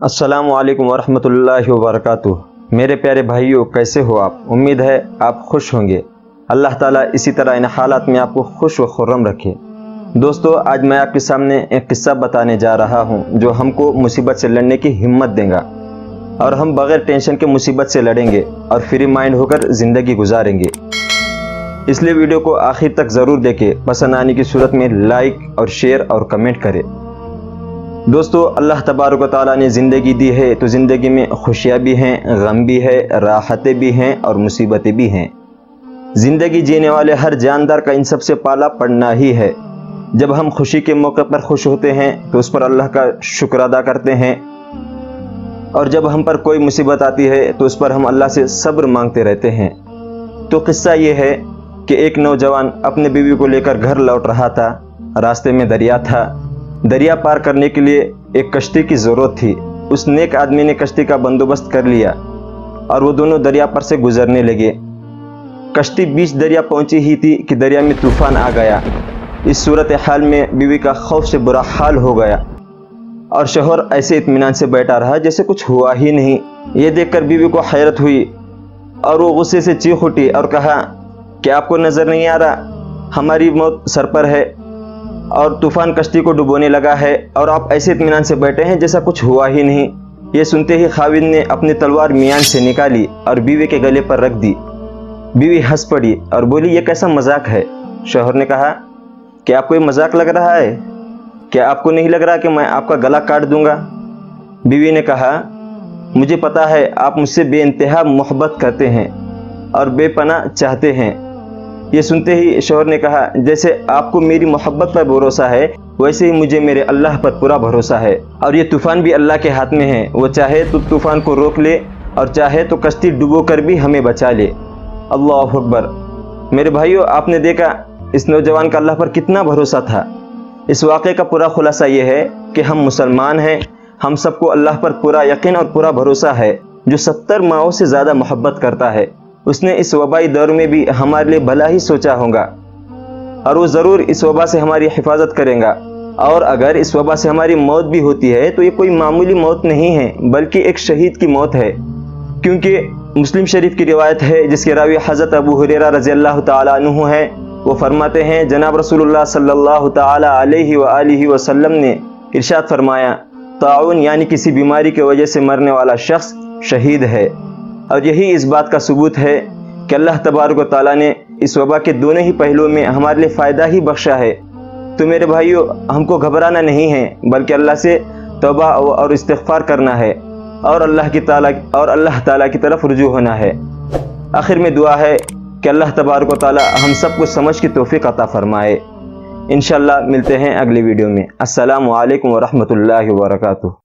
السلام علیکم ورحمۃ اللہ وبرکاتہ۔ میرے پیارے بھائیوں، کیسے ہو آپ؟ امید ہے آپ خوش ہوں گے۔ اللہ تعالیٰ اسی طرح ان حالات میں آپ کو خوش و خرم رکھے۔ دوستو، آج میں آپ کے سامنے ایک قصہ بتانے جا رہا ہوں جو ہم کو مصیبت سے لڑنے کی ہمت دے گا، اور ہم بغیر ٹینشن کے مصیبت سے لڑیں گے اور فری مائنڈ ہو کر زندگی گزاریں گے۔ اس لیے ویڈیو کو آخر تک ضرور دیکھیں، پسند آنے کی صورت میں لائک اور شیئر اور کمنٹ کریں۔ دوستو، اللہ تبارک و تعالیٰ نے زندگی دی ہے تو زندگی میں خوشیاں بھی ہیں، غم بھی ہے، راحتیں بھی ہیں اور مصیبتیں بھی ہیں۔ زندگی جینے والے ہر جاندار کا ان سب سے پالا پڑنا ہی ہے۔ جب ہم خوشی کے موقع پر خوش ہوتے ہیں تو اس پر اللہ کا شکر ادا کرتے ہیں، اور جب ہم پر کوئی مصیبت آتی ہے تو اس پر ہم اللہ سے صبر مانگتے رہتے ہیں۔ تو قصہ یہ ہے کہ ایک نوجوان اپنے بیوی کو لے کر گھر لوٹ رہا تھا۔ راستے میں دریا تھا۔ دریا پار کرنے کے لیے ایک کشتی کی ضرورت تھی۔ اس نیک آدمی نے کشتی کا بندوبست کر لیا اور وہ دونوں دریا پر سے گزرنے لگے۔ کشتی بیچ دریا پہنچی ہی تھی کہ دریا میں طوفان آ گیا۔ اس صورتحال میں بیوی کا خوف سے برا حال ہو گیا، اور شوہر ایسے اطمینان سے بیٹھا رہا جیسے کچھ ہوا ہی نہیں۔ یہ دیکھ کر بیوی کو حیرت ہوئی اور وہ غصے سے چیخ اٹھی اور کہا کہ آپ کو نظر نہیں آ رہا؟ ہماری موت سر پر ہے اور طوفان کشتی کو ڈبونے لگا ہے، اور آپ ایسے اطمینان سے بیٹھے ہیں جیسا کچھ ہوا ہی نہیں۔ یہ سنتے ہی خاوند نے اپنی تلوار میان سے نکالی اور بیوی کے گلے پر رکھ دی۔ بیوی ہنس پڑی اور بولی، یہ کیسا مذاق ہے؟ شوہر نے کہا، کیا آپ کو یہ مذاق لگ رہا ہے؟ کیا آپ کو نہیں لگ رہا کہ میں آپ کا گلا کاٹ دوں گا؟ بیوی نے کہا، مجھے پتا ہے آپ مجھ سے بے انتہا محبت کرتے ہیں اور بے پناہ چاہتے ہیں۔ یہ سنتے ہی شوہر نے کہا، جیسے آپ کو میری محبت پر بھروسہ ہے ویسے ہی مجھے میرے اللہ پر پورا بھروسہ ہے، اور یہ طوفان بھی اللہ کے ہاتھ میں ہے۔ وہ چاہے تو طوفان کو روک لے اور چاہے تو کشتی ڈبو کر بھی ہمیں بچا لے۔ اللہ اکبر۔ میرے بھائیوں، آپ نے دیکھا اس نوجوان کا اللہ پر کتنا بھروسہ تھا۔ اس واقعے کا پورا خلاصہ یہ ہے کہ ہم مسلمان ہیں، ہم سب کو اللہ پر پورا یقین اور پورا بھروسہ ہے۔ جو 70 ماؤں سے زیادہ محبت کرتا ہے، اس نے اس وبائی دور میں بھی ہمارے لیے بھلا ہی سوچا ہوگا، اور وہ ضرور اس وبا سے ہماری حفاظت کرے گا۔ اور اگر اس وبا سے ہماری موت بھی ہوتی ہے تو یہ کوئی معمولی موت نہیں ہے، بلکہ ایک شہید کی موت ہے، کیونکہ مسلم شریف کی روایت ہے جس کے راوی حضرت ابو ہریرہ رضی اللہ تعالیٰ عنہ ہیں۔ وہ فرماتے ہیں، جناب رسول اللہ صلی اللہ تعالیٰ علیہ وآلہ وسلم نے ارشاد فرمایا، طاعون یعنی کسی بیماری کی وجہ سے مرنے والا شخص شہید ہے۔ اور یہی اس بات کا ثبوت ہے کہ اللہ تبارک و تعالیٰ نے اس وبا کے دونوں ہی پہلوؤں میں ہمارے لیے فائدہ ہی بخشا ہے۔ تو میرے بھائیوں، ہم کو گھبرانا نہیں ہے، بلکہ اللہ سے توبہ اور استغفار کرنا ہے، اور اللہ تعالیٰ کی طرف رجوع ہونا ہے۔ آخر میں دعا ہے کہ اللہ تبارک و تعالیٰ ہم سب کو سمجھ کی توفیق عطا فرمائے۔ انشاءاللہ ملتے ہیں اگلی ویڈیو میں۔ السلام علیکم ورحمۃ اللہ وبرکاتہ۔